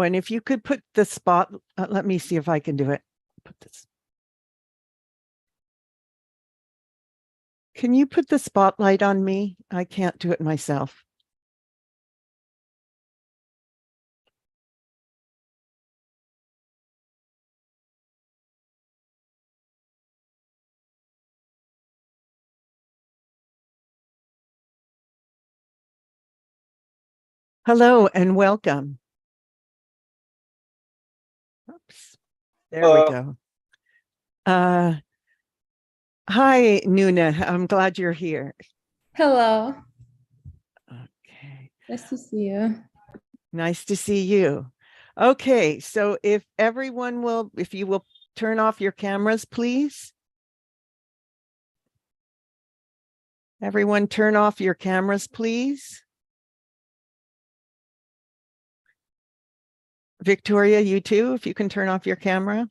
Oh, and if you could put the spot, let me see if I can do it. Put this. Can you put the spotlight on me? I can't do it myself. Hello and welcome. Oops, there we go. Hi, Nuna. I'm glad you're here. Hello. Okay. Nice to see you. Nice to see you. Okay, so if you will turn off your cameras, please. Everyone turn off your cameras, please. Victoria, you too, if you can turn off your camera.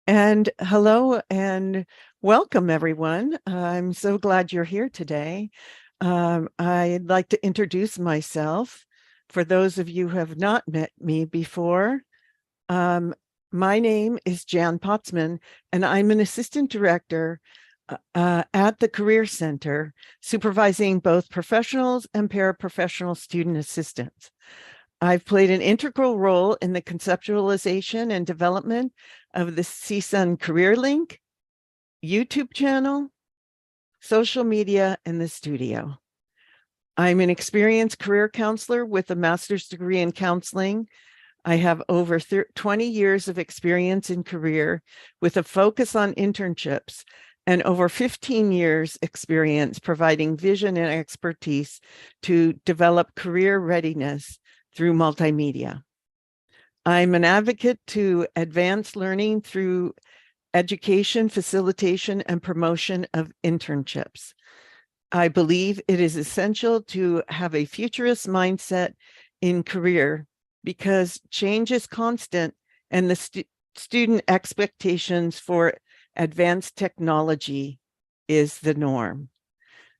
And hello and welcome, everyone. I'm so glad you're here today. I'd like to introduce myself. For those of you who have not met me before, my name is Jan Potsman, and I'm an assistant director at the Career Center, supervising both professionals and paraprofessional student assistants. I've played an integral role in the conceptualization and development of the Csun Career Link, YouTube channel, social media, and the studio. I'm an experienced career counselor with a master's degree in counseling. I have over 20 years of experience in career with a focus on internships and over 15 years experience providing vision and expertise to develop career readiness through multimedia. I'm an advocate to advance learning through education, facilitation, and promotion of internships. I believe it is essential to have a futurist mindset in career because change is constant and the student expectations for advanced technology is the norm.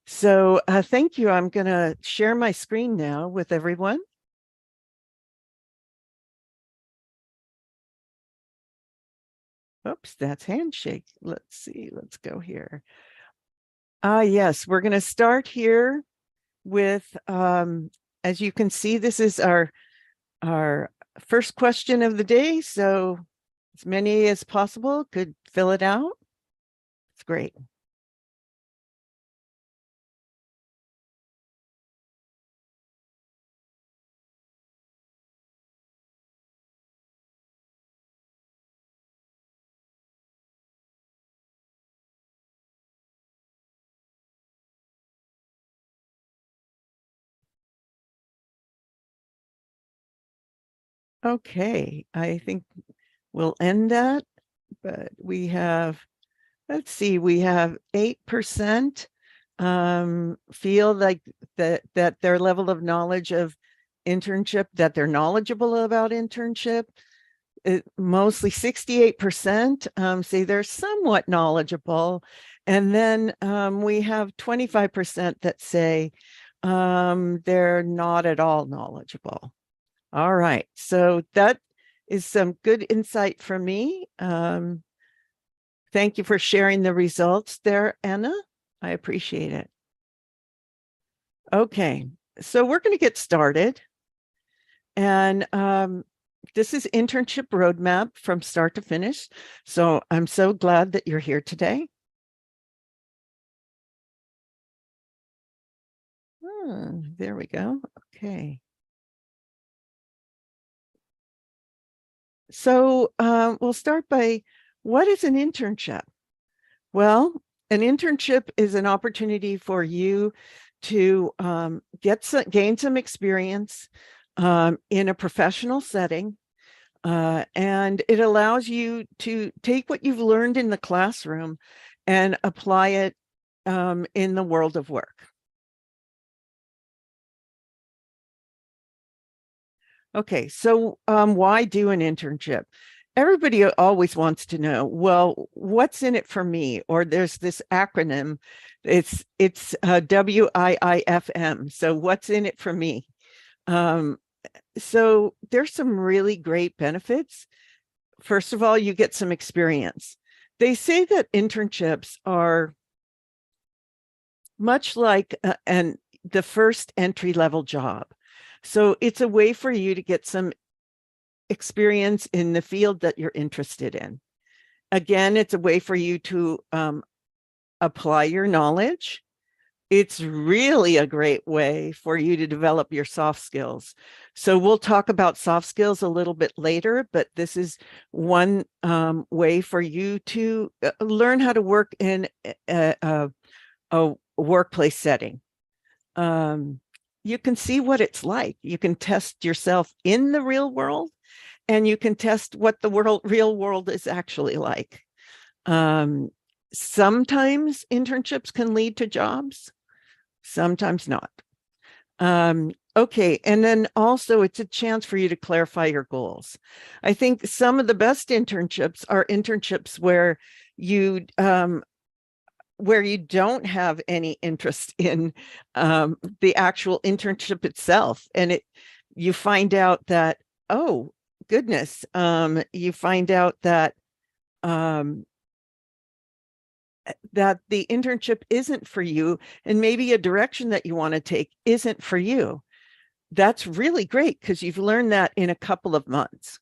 So thank you. I'm going to share my screen now with everyone. Oops, that's Handshake. Let's see, let's go here. Yes, we're going to start here with, as you can see, this is our first question of the day. So as many as possible could fill it out. It's great. Okay, I think we'll end that, but we have, let's see, we have 8% feel like that their level of knowledge of internship, that they're knowledgeable about internship. Mostly 68% say they're somewhat knowledgeable. And then we have 25% that say they're not at all knowledgeable. All right, so that is some good insight for me. Thank you for sharing the results there, Anna. I appreciate it. Okay, so we're going to get started. And this is Internship Roadmap from start to finish. So I'm so glad that you're here today. There we go. Okay. So we'll start by, what is an internship? Well, an internship is an opportunity for you to gain some experience in a professional setting. And it allows you to take what you've learned in the classroom and apply it in the world of work. Okay, so why do an internship? everybody always wants to know, well, what's in it for me? Or there's this acronym, it's WIIFM. So what's in it for me? Um, so there's some really great benefits. First of all, you get some experience. They say that internships are much like the first entry level job. So it's a way for you to get some experience in the field that you're interested in. Again, it's a way for you to apply your knowledge. It's really a great way for you to develop your soft skills. So we'll talk about soft skills a little bit later, but this is one way for you to learn how to work in a workplace setting. You can see what it's like. You can test yourself in the real world, and you can test what the real world is actually like. Sometimes internships can lead to jobs, sometimes not. Okay, and then also it's a chance for you to clarify your goals. I think some of the best internships are internships where you don't have any interest in the actual internship itself, and you find out that, oh goodness, you find out that that the internship isn't for you, and maybe a direction that you want to take isn't for you. That's really great because you've learned that in a couple of months.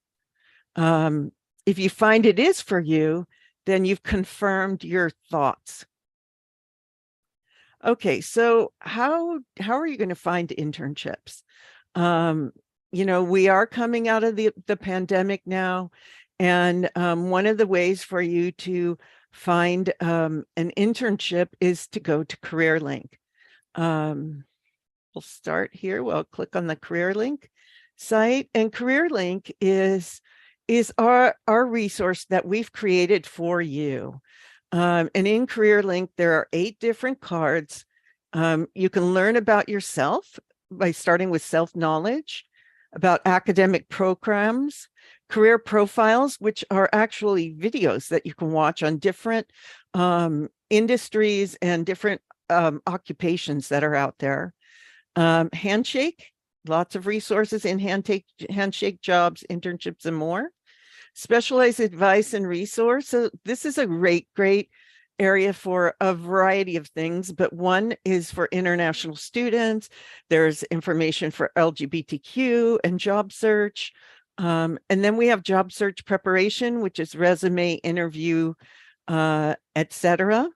If you find it is for you, then you've confirmed your thoughts. Okay, so how are you going to find internships? We are coming out of the pandemic now, and one of the ways for you to find an internship is to go to CareerLink. We'll start here. We'll click on the CareerLink site, and CareerLink is our resource that we've created for you. And in CareerLink, there are 8 different cards. You can learn about yourself by starting with self-knowledge, about academic programs, career profiles, which are actually videos that you can watch on different industries and different occupations that are out there. Handshake, lots of resources in Handshake, jobs, internships, and more. Specialized advice and resource. So this is a great area for a variety of things, but one is for international students. There's information for LGBTQ and job search. And then we have job search preparation, which is resume, interview, etc.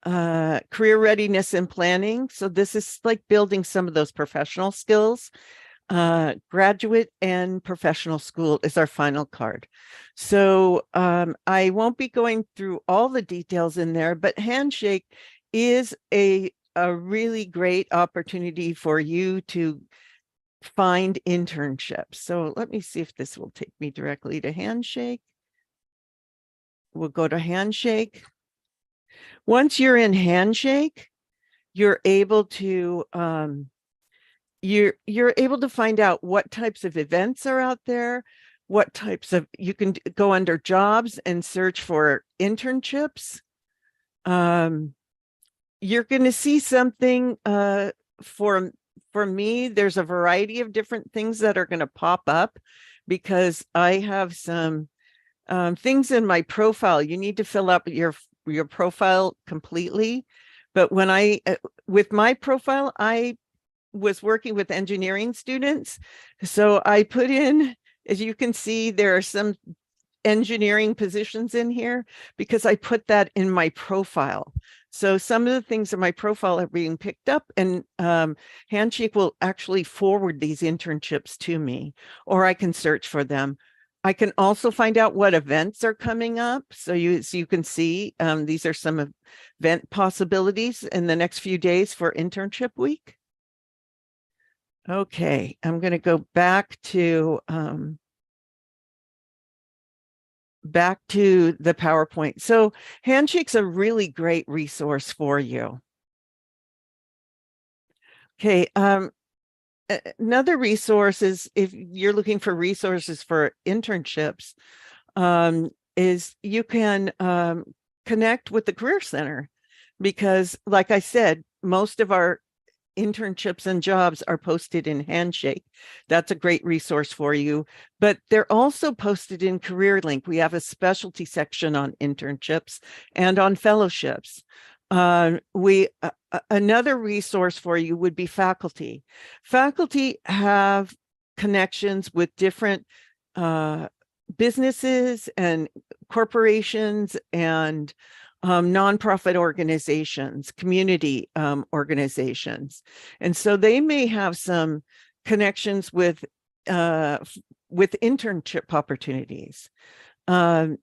Career readiness and planning. So this is like building some of those professional skills. Graduate and professional school is our final card. So I won't be going through all the details in there, but Handshake is a really great opportunity for you to find internships. So let me see if this will take me directly to Handshake. We'll go to Handshake. Once you're in Handshake, you're able to you're able to find out what types of events are out there, what types of, you can go under jobs and search for internships. You're going to see something for me, there's a variety of different things that are going to pop up because I have some things in my profile. You need to fill up your profile completely. But when with my profile, I was working with engineering students. So I put in, as you can see, there are some engineering positions in here because I put that in my profile. So some of the things in my profile are being picked up, and Handshake will actually forward these internships to me, or I can search for them. I can also find out what events are coming up. So you can see these are some event possibilities in the next few days for internship week. Okay, I'm going to go back to the PowerPoint. So Handshake's a really great resource for you. Okay, another resource is if you're looking for resources for internships, is you can connect with the Career Center because, like I said, most of our internships and jobs are posted in Handshake. That's a great resource for you, but they're also posted in CareerLink. We have a specialty section on internships and on fellowships. Another resource for you would be faculty. Faculty have connections with different businesses and corporations and nonprofit organizations, community organizations. And so they may have some connections with internship opportunities. In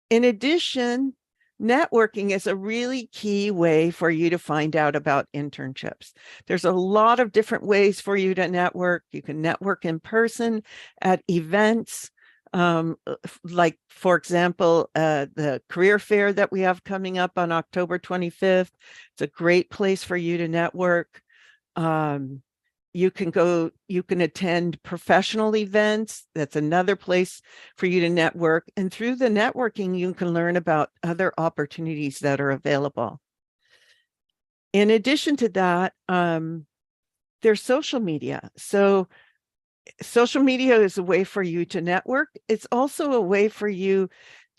addition, networking is a really key way for you to find out about internships. There's a lot of different ways for you to network. You can network in person at events, like, for example, the career fair that we have coming up on October 25th. It's a great place for you to network. You can attend professional events. That's another place for you to network. And through the networking, you can learn about other opportunities that are available. In addition to that, there's social media. So social media is a way for you to network. It's also a way for you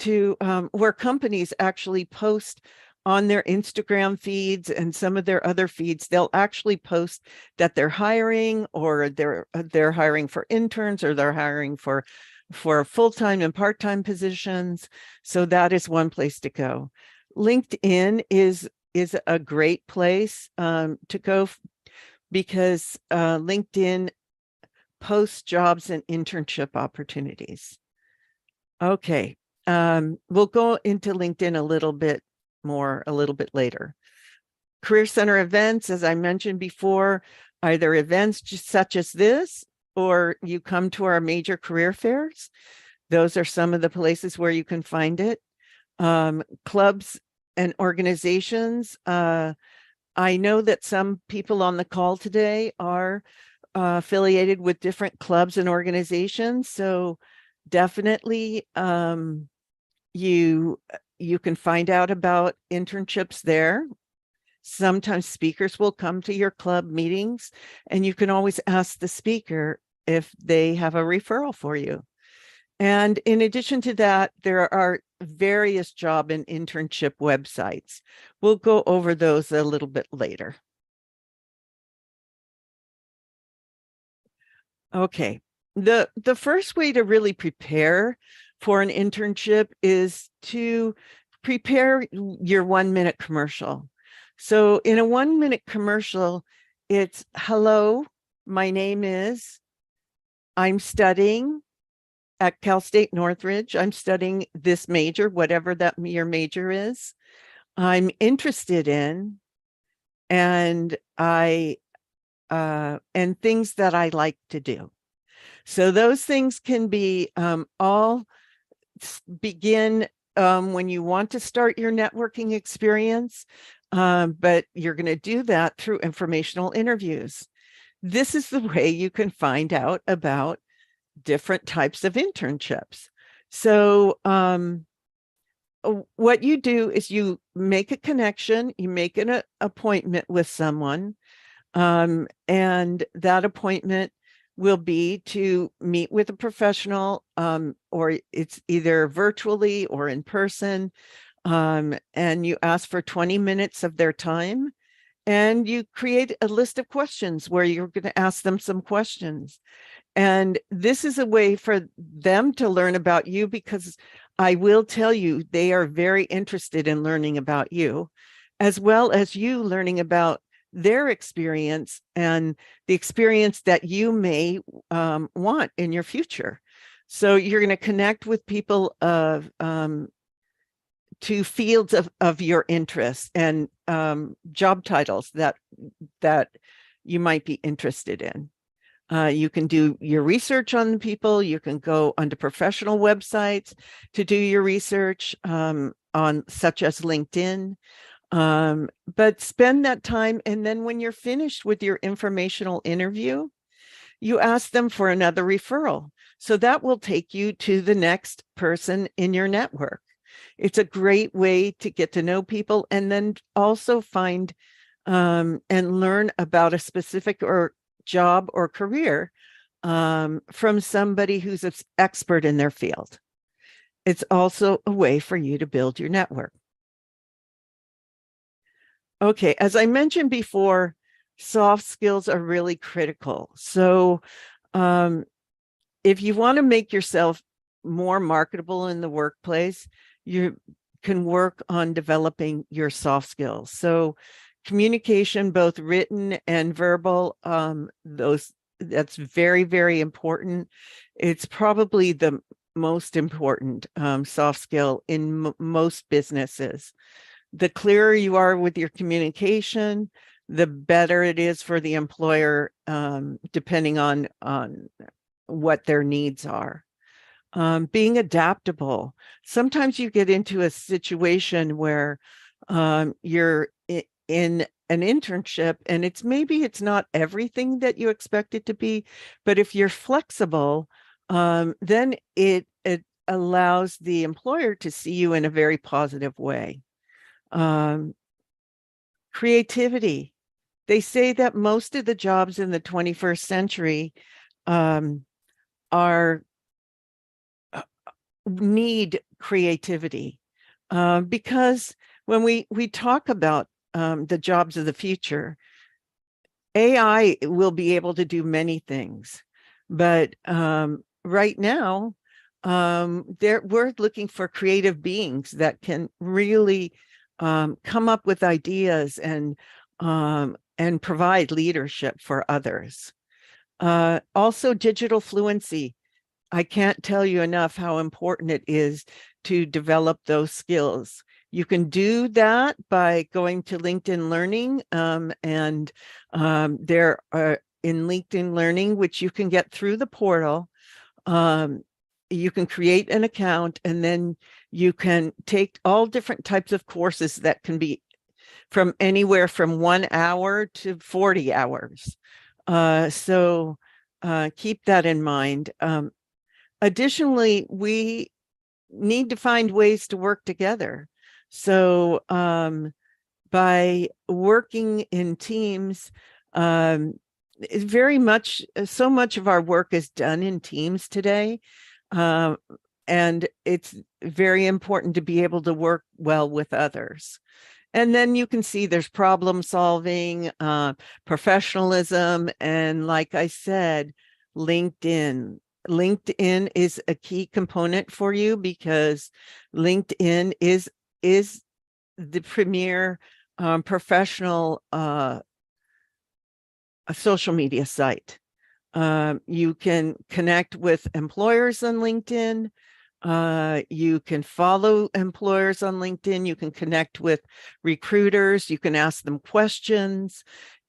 to, where companies actually post on their Instagram feeds and some of their other feeds, they'll actually post that they're hiring, or they're hiring for interns, or they're hiring for full-time and part-time positions. So that is one place to go. LinkedIn is a great place to go because LinkedIn posts jobs and internship opportunities. Okay, we'll go into LinkedIn a little bit later. Career Center events, as I mentioned before, either events such as this, or you come to our major career fairs. Those are some of the places where you can find it. Clubs and organizations. I know that some people on the call today are affiliated with different clubs and organizations. So definitely you can find out about internships there. Sometimes speakers will come to your club meetings, and you can always ask the speaker if they have a referral for you. And in addition to that, there are various job and internship websites. We'll go over those a little bit later. Okay, the first way to really prepare for an internship is to prepare your 1-minute commercial. So in a 1-minute commercial, it's, hello, my name is, I'm studying at Cal State Northridge. I'm studying this major, whatever that your major is. I'm interested in, and and things that I like to do. So those things can be all begin when you want to start your networking experience, but you're going to do that through informational interviews. This is the way you can find out about different types of internships. So what you do is you make a connection, you make an appointment with someone, and that appointment will be to meet with a professional, or it's either virtually or in person, and you ask for 20 minutes of their time, and you create a list of questions where you're going to ask them some questions. And this is a way for them to learn about you, because I will tell you, they are very interested in learning about you, as well as you learning about their experience and the experience that you may want in your future. So you're going to connect with people of to fields of your interest and job titles that you might be interested in. You can do your research on the people. You can go onto professional websites to do your research on such as LinkedIn. But spend that time, and then when you're finished with your informational interview, you ask them for another referral. So that will take you to the next person in your network. It's a great way to get to know people and then also find and learn about a specific or job or career from somebody who's an expert in their field. It's also a way for you to build your network. Okay, as I mentioned before, soft skills are really critical. So if you want to make yourself more marketable in the workplace, you can work on developing your soft skills. So communication, both written and verbal, that's very, very important. It's probably the most important soft skill in most businesses. The clearer you are with your communication, the better it is for the employer, depending on what their needs are. Being adaptable. Sometimes you get into a situation where you're in an internship and it's not everything that you expect it to be, but if you're flexible, then it allows the employer to see you in a very positive way. Creativity. They say that most of the jobs in the 21st century are need creativity because when we talk about the jobs of the future, AI will be able to do many things, but right now we're looking for creative beings that can really come up with ideas and provide leadership for others. Also, digital fluency. I can't tell you enough how important it is to develop those skills. You can do that by going to LinkedIn Learning, and there are in LinkedIn Learning, which you can get through the portal. You can create an account and then you can take all different types of courses that can be from anywhere from 1 hour to 40 hours. So keep that in mind. Additionally, we need to find ways to work together. So by working in teams, very much, so much of our work is done in teams today. And it's very important to be able to work well with others. And then you can see there's problem solving, professionalism, and like I said, LinkedIn. LinkedIn is a key component for you because LinkedIn is the premier professional social media site. You can connect with employers on LinkedIn. You can follow employers on LinkedIn. You can connect with recruiters. You can ask them questions.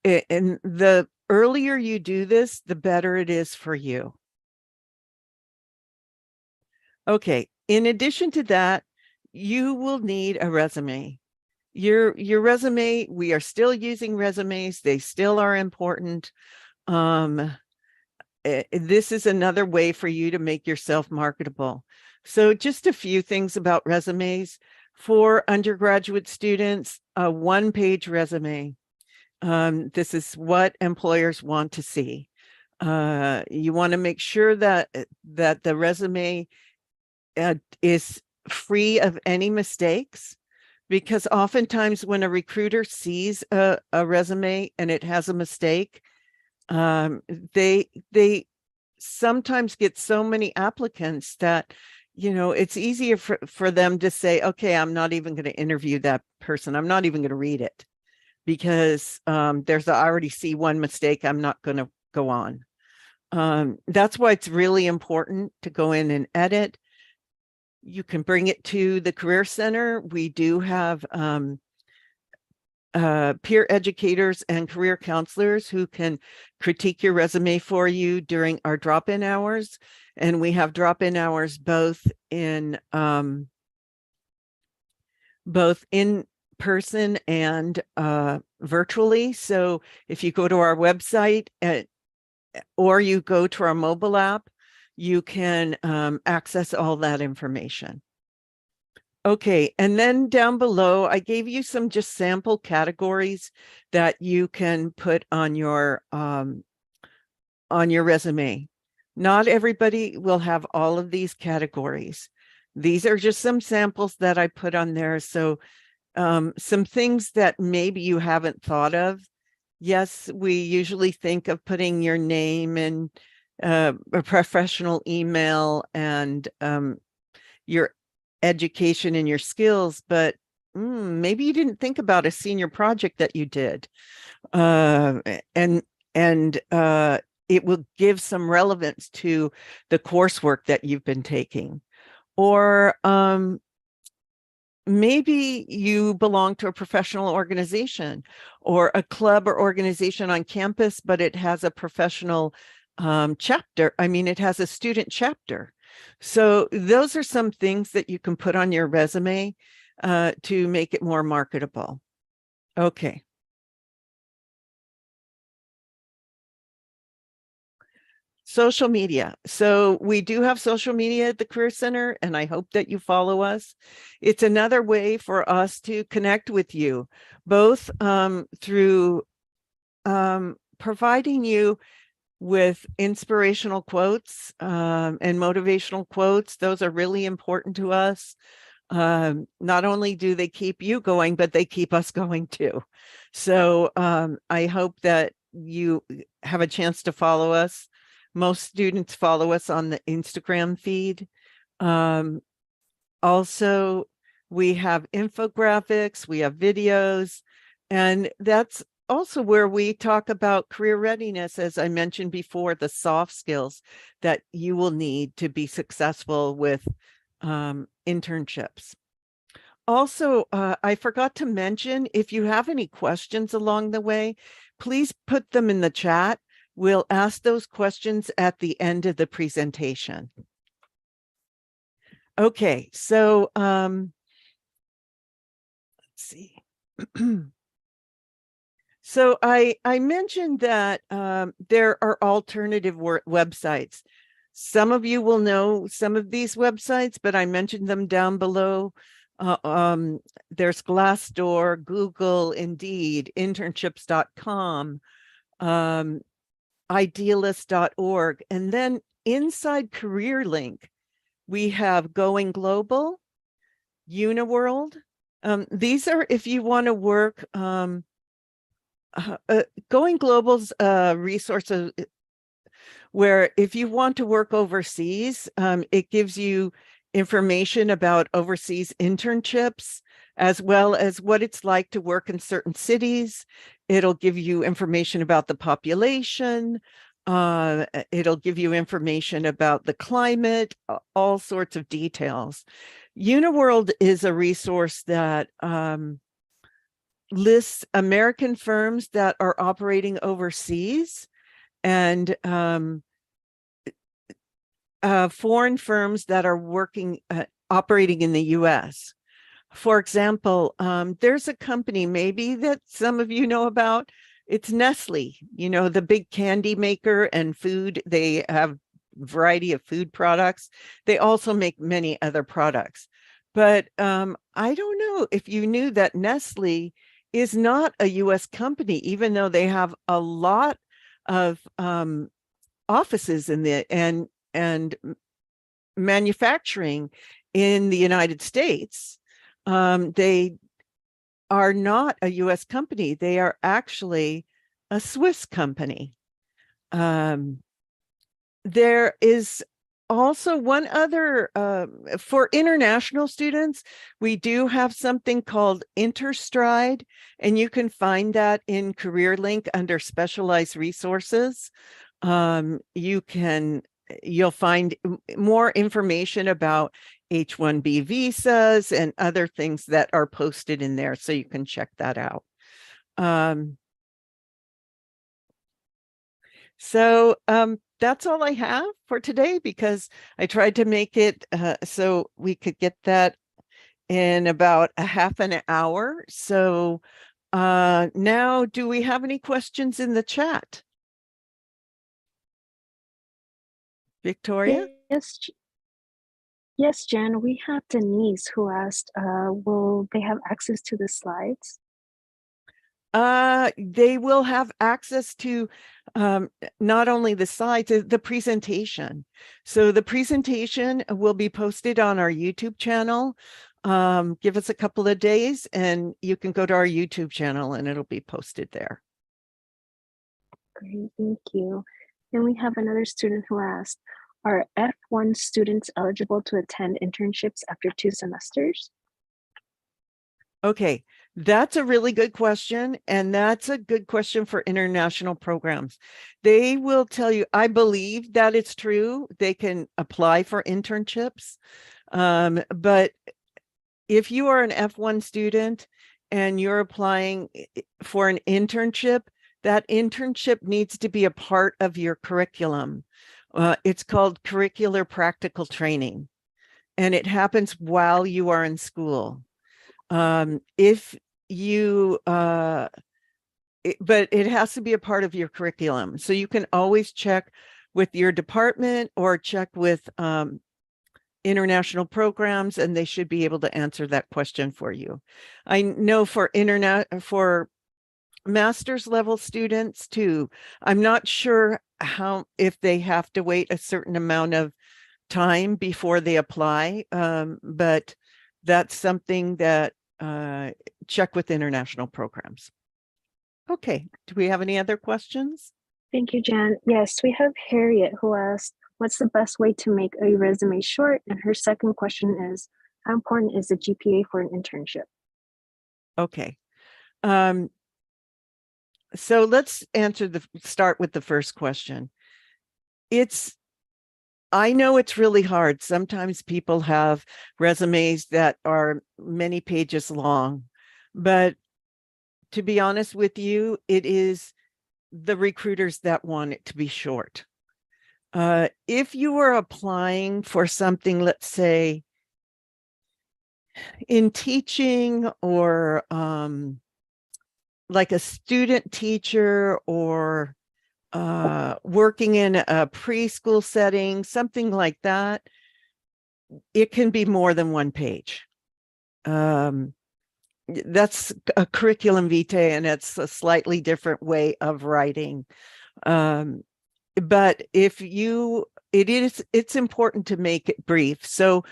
And the earlier you do this, the better it is for you. Okay, in addition to that, you will need a resume. Your resume, we are still using resumes. They still are important. This is another way for you to make yourself marketable. So just a few things about resumes. For undergraduate students, a one-page resume. This is what employers want to see. You want to make sure that the resume is free of any mistakes, because oftentimes when a recruiter sees a resume and it has a mistake, they sometimes get so many applicants that, you know, it's easier for them to say, okay, I'm not even going to interview that person. I'm not even going to read it because there's I already see one mistake. I'm not going to go on. That's why it's really important to go in and edit. You can bring it to the Career Center. We do have peer educators and career counselors who can critique your resume for you during our drop-in hours. And we have drop-in hours both in person and virtually. So if you go to our website or you go to our mobile app, you can access all that information. Okay, and then down below, I gave you some just sample categories that you can put on your resume. Not everybody will have all of these categories. These are just some samples that I put on there. So some things that maybe you haven't thought of. Yes, we usually think of putting your name and a professional email and your education and your skills, but maybe you didn't think about a senior project that you did. And it will give some relevance to the coursework that you've been taking. Or maybe you belong to a professional organization or a club or organization on campus, but it has a professional chapter. I mean, it has a student chapter. So those are some things that you can put on your resume to make it more marketable. Okay. Social media. So we do have social media at the Career Center, and I hope that you follow us. It's another way for us to connect with you, both through providing you with inspirational quotes and motivational quotes. Those are really important to us. Not only do they keep you going, but they keep us going too. So I hope that you have a chance to follow us. Most students follow us on the Instagram feed. Also, we have infographics, we have videos, and that's also where we talk about career readiness, as I mentioned before, the soft skills that you will need to be successful with internships. Also, I forgot to mention, if you have any questions along the way, please put them in the chat. We'll ask those questions at the end of the presentation. Okay, so let's see. So I mentioned that there are alternative websites. Some of you will know some of these websites, but I mentioned them down below. There's Glassdoor, Google, Indeed, internships.com, idealist.org. And then inside CareerLink, we have Going Global, Uniworld. These are if you want to work, Going Global's resources where if you want to work overseas, it gives you information about overseas internships, as well as what it's like to work in certain cities. It'll give you information about the population. It'll give you information about the climate, all sorts of details. Uniworld is a resource that lists American firms that are operating overseas and foreign firms that are operating in the US. For example, there's a company maybe that some of you know about. It's Nestle, you know, the big candy maker and food. They have a variety of food products. They also make many other products. But I don't know if you knew that Nestle is not a US company, even though they have a lot of offices in the and manufacturing in the United States. They are not a US company. They are actually a Swiss company. There is also one other, for international students, we do have something called Interstride, and you can find that in CareerLink under specialized resources. You'll find more information about H-1B visas and other things that are posted in there, so you can check that out. That's all I have for today, because I tried to make it so we could get that in about a half an hour. So now, do we have any questions in the chat? Victoria? Yes, Jen, we have Denise who asked, will they have access to the slides? They will have access to not only the slides, the presentation. So the presentation will be posted on our YouTube channel. Give us a couple of days and you can go to our YouTube channel and it'll be posted there. Great, thank you. Then we have another student who asked, are F1 students eligible to attend internships after 2 semesters? Okay, that's a really good question. And that's a good question for international programs. They will tell you, I believe that it's true. They can apply for internships. But if you are an F1 student and you're applying for an internship, that internship needs to be a part of your curriculum. It's called curricular practical training, and it happens while you are in school. If you, but it has to be a part of your curriculum. So you can always check with your department or check with international programs, and they should be able to answer that question for you. I know for master's level students too, I'm not sure if they have to wait a certain amount of time before they apply, but that's something that check with international programs. Okay, do we have any other questions? Thank you, Jen. Yes, we have Harriet who asked, what's the best way to make a resume short? And her second question is, how important is the GPA for an internship? Okay. So let's start with the first question. I know it's really hard. Sometimes people have resumes that are many pages long, but to be honest with you, it is the recruiters that want it to be short. If you are applying for something, let's say in teaching or like a student teacher or working in a preschool setting, something like that, it can be more than one page. That's a curriculum vitae, and it's a slightly different way of writing. But it's important to make it brief. So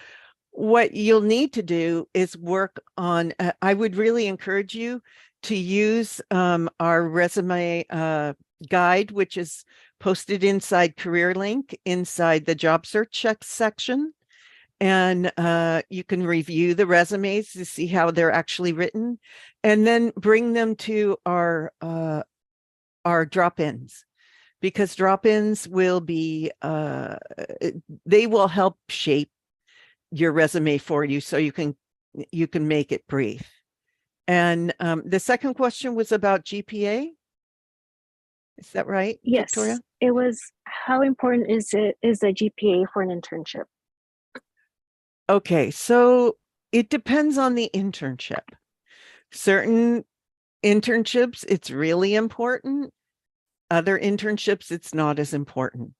what you'll need to do is work on, I would really encourage you to use our resume guide, which is posted inside CareerLink, inside the job search section. And you can review the resumes to see how they're actually written, and then bring them to our drop-ins, because drop-ins will be, they will help shape your resume for you so you can make it brief. And the second question was about GPA. Is that right, Yes, Victoria? it was, how important is the GPA for an internship? Okay, so it depends on the internship. Certain internships, it's really important. Other internships, it's not as important.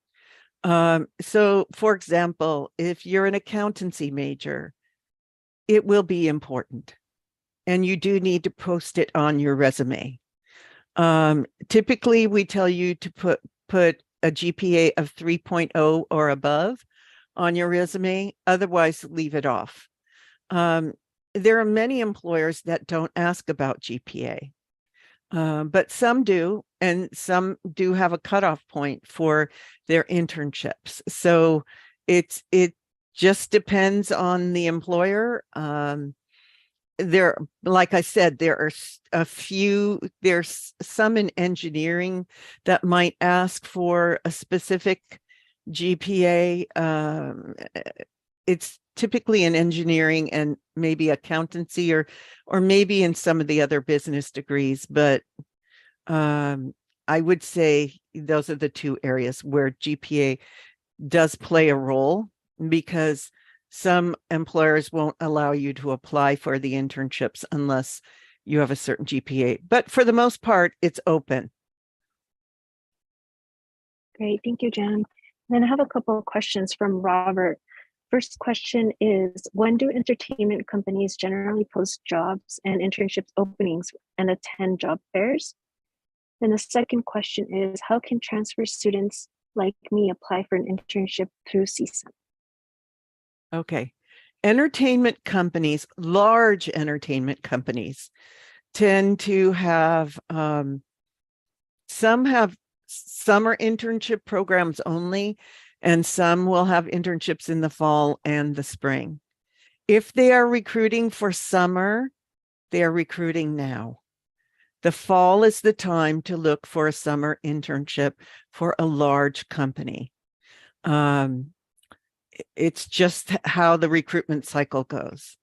So for example, if you're an accountancy major, it will be important, and you do need to post it on your resume. Typically we tell you to put a GPA of 3.0 or above on your resume, otherwise leave it off. There are many employers that don't ask about GPA, but some do, and some do have a cutoff point for their internships. So it just depends on the employer. Like I said, there are there's some in engineering that might ask for a specific GPA. It's typically in engineering and maybe accountancy, or maybe in some of the other business degrees, but I would say those are the two areas where GPA does play a role, because some employers won't allow you to apply for the internships unless you have a certain GPA. But for the most part, it's open. Great, thank you, Jen. Then I have a couple of questions from Robert. First question is, when do entertainment companies generally post jobs and internship openings and attend job fairs? Then the second question is, how can transfer students like me apply for an internship through Csun? Okay. Entertainment companies, large entertainment companies, tend to have some have summer internship programs only, and some will have internships in the fall and the spring. If they are recruiting for summer, they are recruiting now. The fall is the time to look for a summer internship for a large company. It's just how the recruitment cycle goes.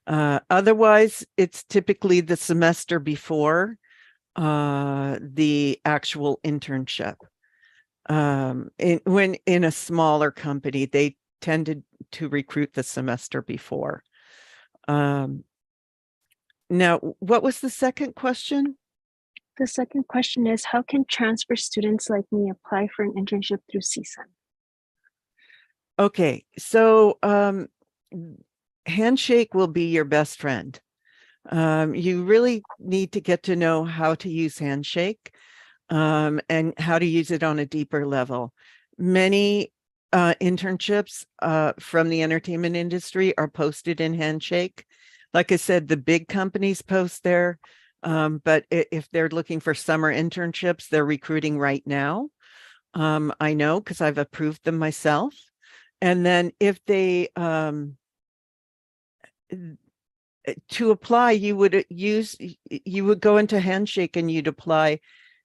Otherwise, it's typically the semester before the actual internship. When in a smaller company, they tended to recruit the semester before. Now, what was the second question? The second question is, how can transfer students like me apply for an internship through Csun? Okay, so Handshake will be your best friend. You really need to get to know how to use Handshake and how to use it on a deeper level. Many internships from the entertainment industry are posted in Handshake. Like I said, the big companies post there, but if they're looking for summer internships, they're recruiting right now. I know because I've approved them myself. And then if they to apply, you would go into Handshake and you'd apply.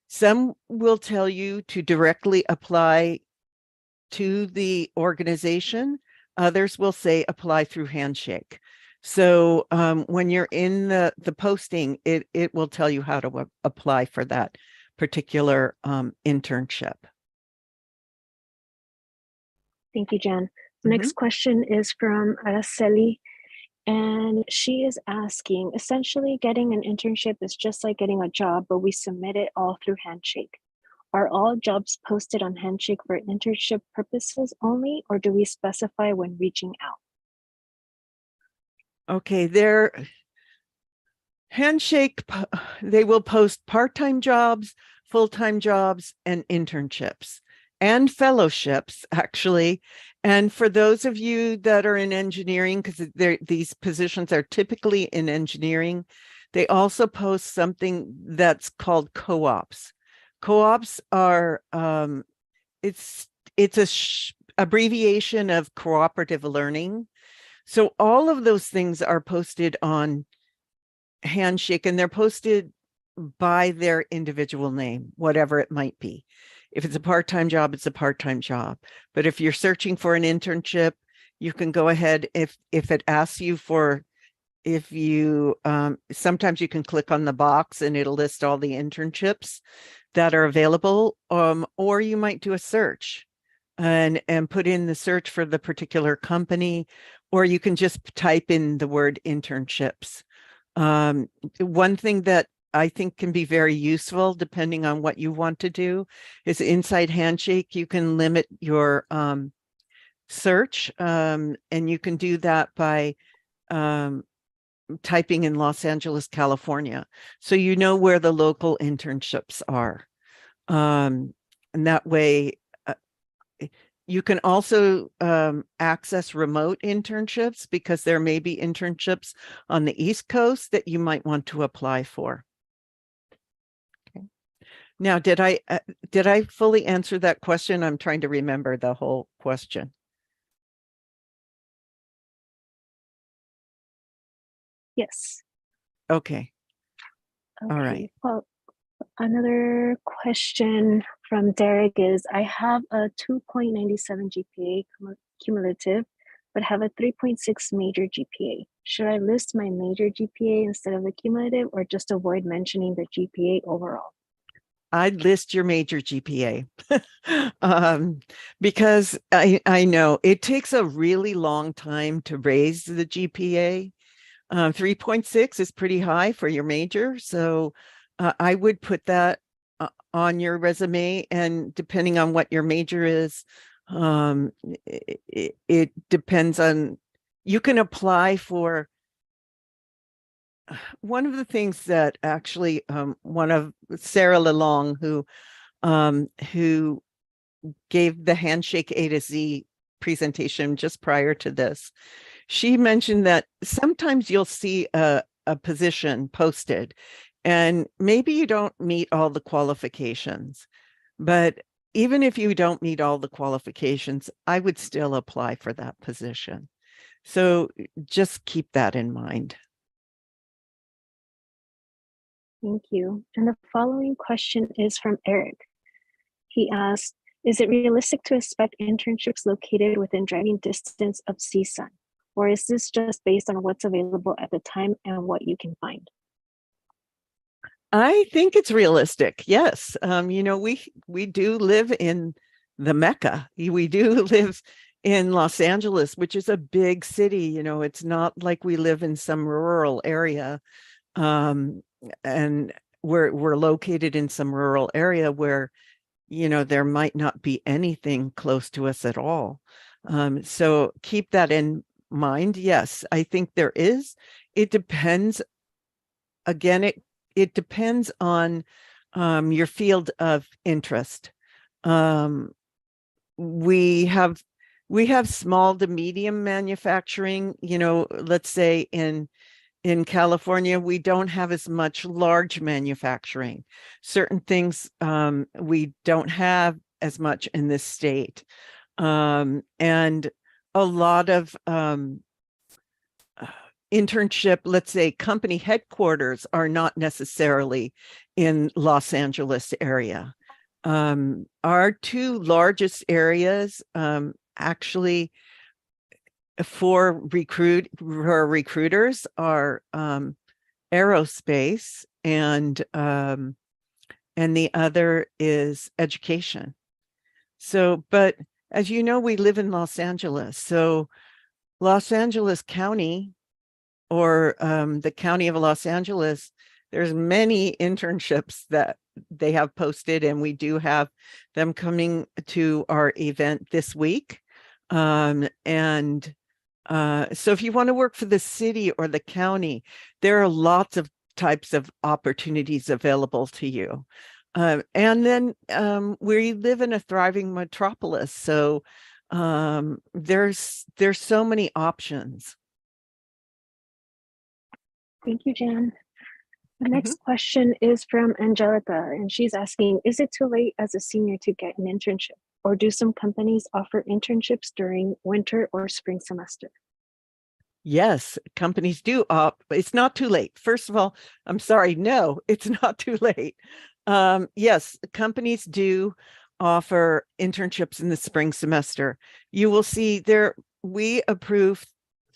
Some will tell you to directly apply to the organization. Others will say apply through Handshake. So when you're in the posting, it will tell you how to apply for that particular internship. Thank you, Jen. The next question is from Araceli, and she is asking, essentially getting an internship is just like getting a job, but we submit it all through Handshake. Are all jobs posted on Handshake for internship purposes only, or do we specify when reaching out? Okay, their Handshake, they will post part-time jobs, full-time jobs, and internships and fellowships, actually. And for those of you that are in engineering, because these positions are typically in engineering, they also post something that's called co-ops. Co-ops are, it's a abbreviation of cooperative learning. So all of those things are posted on Handshake, and they're posted by their individual name, whatever it might be. If it's a part-time job, it's a part-time job. But if you're searching for an internship, you can go ahead. If it asks you for, if you, sometimes you can click on the box and it'll list all the internships that are available, or you might do a search and put in the search for the particular company, or you can just type in the word internships. One thing that I think can be very useful, depending on what you want to do, is inside Handshake, you can limit your search, and you can do that by typing in Los Angeles, California. So you know where the local internships are. And that way, you can also access remote internships, because there may be internships on the East Coast that you might want to apply for. Okay. Now, did I fully answer that question? I'm trying to remember the whole question. Yes. Okay. All right. Well, another question from Derek is, I have a 2.97 GPA cumulative, but have a 3.6 major GPA. Should I list my major GPA instead of the cumulative, or just avoid mentioning the GPA overall? I'd list your major GPA because I know it takes a really long time to raise the GPA. 3.6 is pretty high for your major. So I would put that on your resume, and depending on what your major is, It depends on, you can apply for one of the things that actually one of Sarah Lalong, who gave the Handshake A to Z presentation just prior to this, she mentioned that sometimes you'll see a position posted and maybe you don't meet all the qualifications, but even if you don't meet all the qualifications, I would still apply for that position. So just keep that in mind. Thank you. And the following question is from Eric. He asked, is it realistic to expect internships located within driving distance of Csun? Or is this just based on what's available at the time and what you can find? I think it's realistic. Yes. We do live in the Mecca. We do live in Los Angeles, which is a big city. It's not like we live in some rural area. And we're located in some rural area where, there might not be anything close to us at all. So keep that in mind. Yes, I think there is. It depends. Again, it depends on your field of interest. We have small to medium manufacturing. Let's say in California, we don't have as much large manufacturing. Certain things we don't have as much in this state. And a lot of internship, let's say company headquarters are not necessarily in Los Angeles area. Our two largest areas actually for recruiters are aerospace and the other is education. So, but as you know, we live in Los Angeles. So Los Angeles County, or the County of Los Angeles, there's many internships that they have posted, and we do have them coming to our event this week. So if you want to work for the city or the county, there are lots of types of opportunities available to you. And then we live in a thriving metropolis, so there's so many options. Thank you, Jan. The next question is from Angelica, and she's asking, is it too late as a senior to get an internship? Or do some companies offer internships during winter or spring semester? Yes, companies do. It's not too late. First of all, I'm sorry. No, it's not too late. Yes, companies do offer internships in the spring semester. You will see there, we approve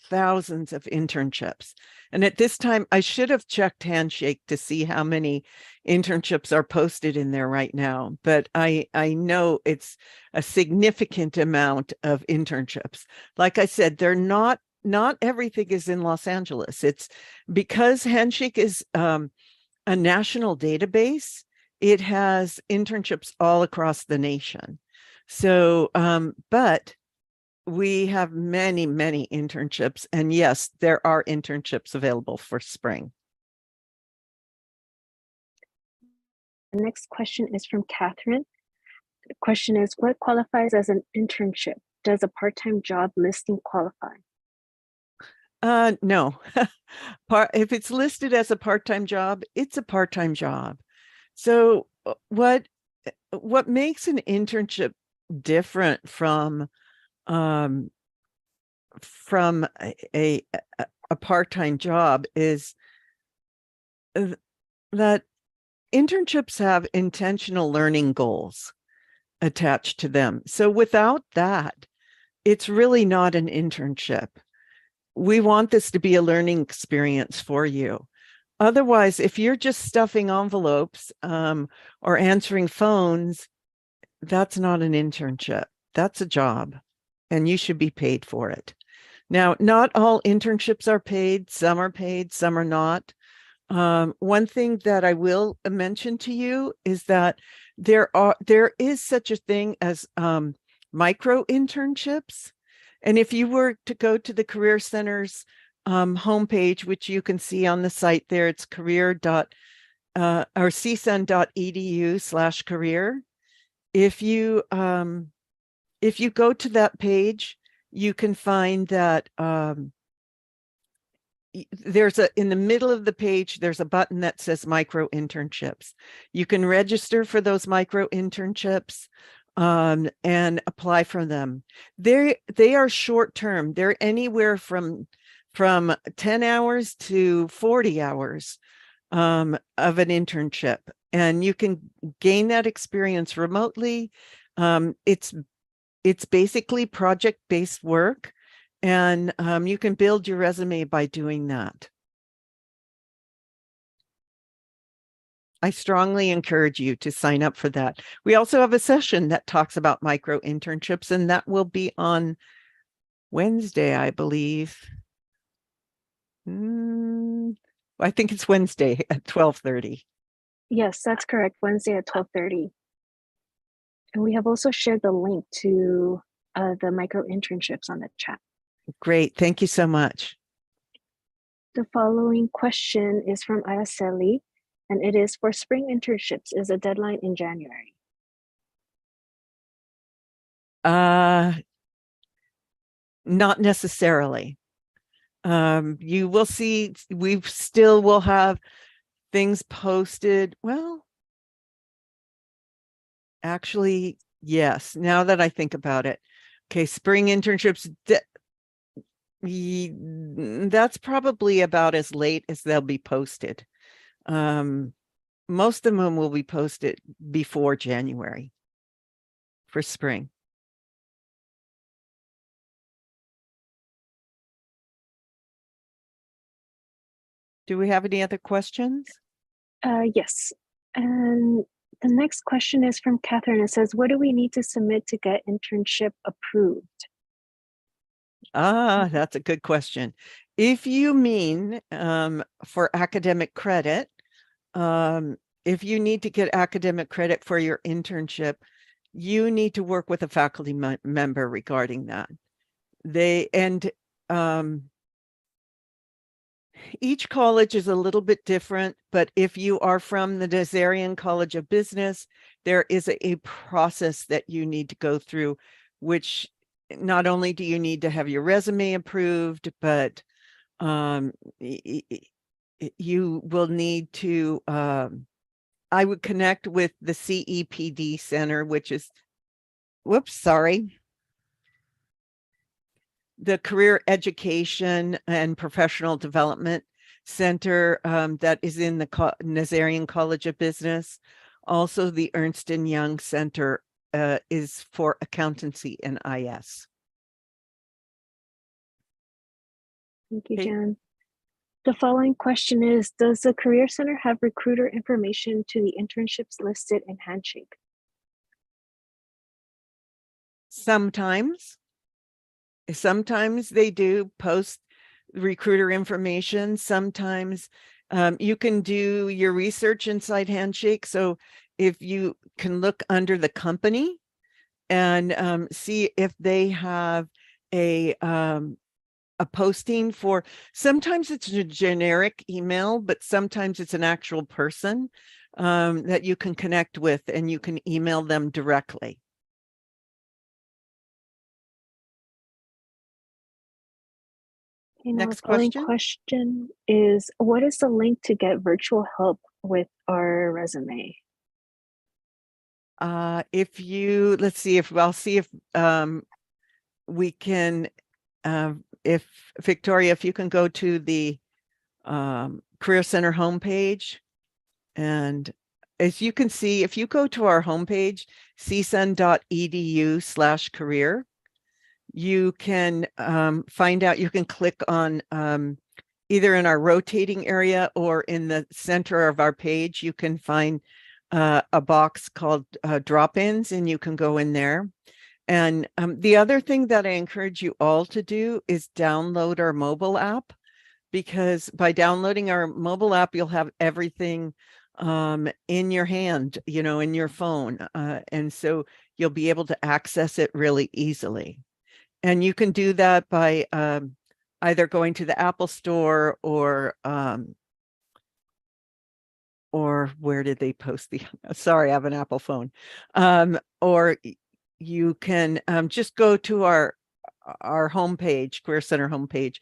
thousands of internships. And at this time, I should have checked Handshake to see how many internships are posted in there right now. But I know it's a significant amount of internships. Like I said, they're not everything is in Los Angeles. It's because Handshake is a national database. It has internships all across the nation. So, but we have many, many internships. And yes, there are internships available for spring. The next question is from Catherine. The question is, what qualifies as an internship? Does a part-time job listing qualify? No. If it's listed as a part-time job, it's a part-time job. So what makes an internship different from a part-time job is that internships have intentional learning goals attached to them. So without that, it's really not an internship. We want this to be a learning experience for you. Otherwise, if you're just stuffing envelopes or answering phones, that's not an internship. That's a job, and you should be paid for it. Now, not all internships are paid. Some are paid, some are not. One thing that I will mention to you is that there is such a thing as micro internships. And if you were to go to the Career Center's homepage, which you can see on the site there, it's or csun.edu/career. If you go to that page, you can find that in the middle of the page, there's a button that says micro internships. You can register for those micro internships and apply for them. They are short term. They're anywhere from 10 hours to 40 hours of an internship, and you can gain that experience remotely. It's basically project-based work, and you can build your resume by doing that. I strongly encourage you to sign up for that. We also have a session that talks about micro internships, and that will be on Wednesday, I believe. I think it's Wednesday at 12:30. Yes, that's correct. Wednesday at 12:30. And we have also shared the link to the micro internships on the chat. Great. Thank you so much. The following question is from Araceli, and it is, for spring internships, is a deadline in January? Not necessarily. You will see, we still will have things posted. Well, actually, yes, now that I think about it. Okay, spring internships, that's probably about as late as they'll be posted. Most of them will be posted before January for spring. Do we have any other questions? Yes. And the next question is from Catherine. It says, what do we need to submit to get internship approved? That's a good question. If you mean for academic credit, if you need to get academic credit for your internship, you need to work with a faculty member regarding that. Each college is a little bit different, but if you are from the Nazarian College of Business, there is a process that you need to go through, which not only do you need to have your resume approved, but you will need to, I would connect with the CEPD Center, which is, the Career Education and Professional Development Center that is in the Nazarian College of Business. Also, the Ernst & Young Center is for accountancy and IS. Thank you, Jan. The following question is, does the Career Center have recruiter information to the internships listed in Handshake? Sometimes they do post recruiter information. Sometimes you can do your research inside Handshake. So if you can look under the company and see if they have a posting for, sometimes it's a generic email, but sometimes it's an actual person that you can connect with, and you can email them directly. Next question is, what is the link to get virtual help with our resume? If you, let's see if I'll see if we can, if Victoria, if you can go to the Career Center homepage, and as you can see, if you go to our homepage, csun.edu/career, you can find out, you can click on either in our rotating area or in the center of our page, you can find a box called drop-ins, and you can go in there. And the other thing that I encourage you all to do is download our mobile app, because by downloading our mobile app, you'll have everything in your hand, in your phone. And so you'll be able to access it really easily. And you can do that by either going to the Apple Store or where did they post the, sorry, I have an Apple phone. Or you can just go to our homepage, Career Center homepage,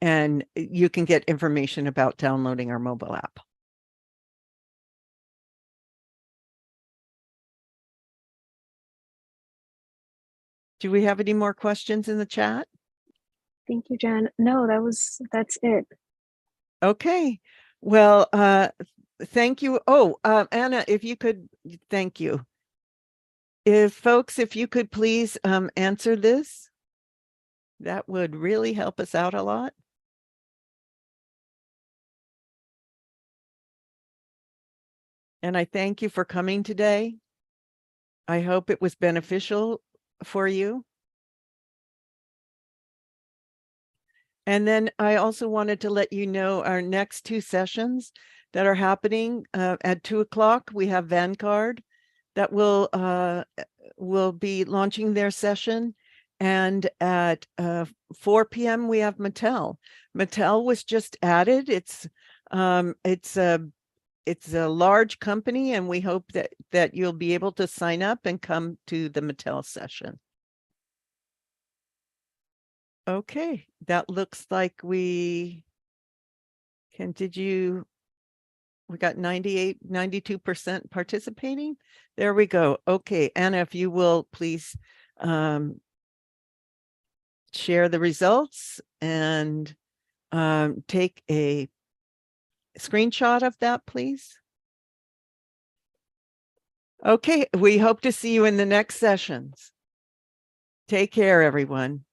and you can get information about downloading our mobile app. Do we have any more questions in the chat? Thank you, Jen. No, that's it. Okay. Well, thank you. Oh, Anna, if you could, thank you. If you could please answer this, that would really help us out a lot. And I thank you for coming today. I hope it was beneficial for you. And then I also wanted to let you know our next 2 sessions that are happening at 2 o'clock. We have Vanguard that will be launching their session. And at 4 p.m. we have Mattel. Mattel was just added. It's a large company, and we hope that you'll be able to sign up and come to the Mattel session. Okay, that looks like we got 92% participating. There we go. Okay, Anna, if you will please share the results and take a screenshot of that, please. Okay, we hope to see you in the next sessions. Take care, everyone.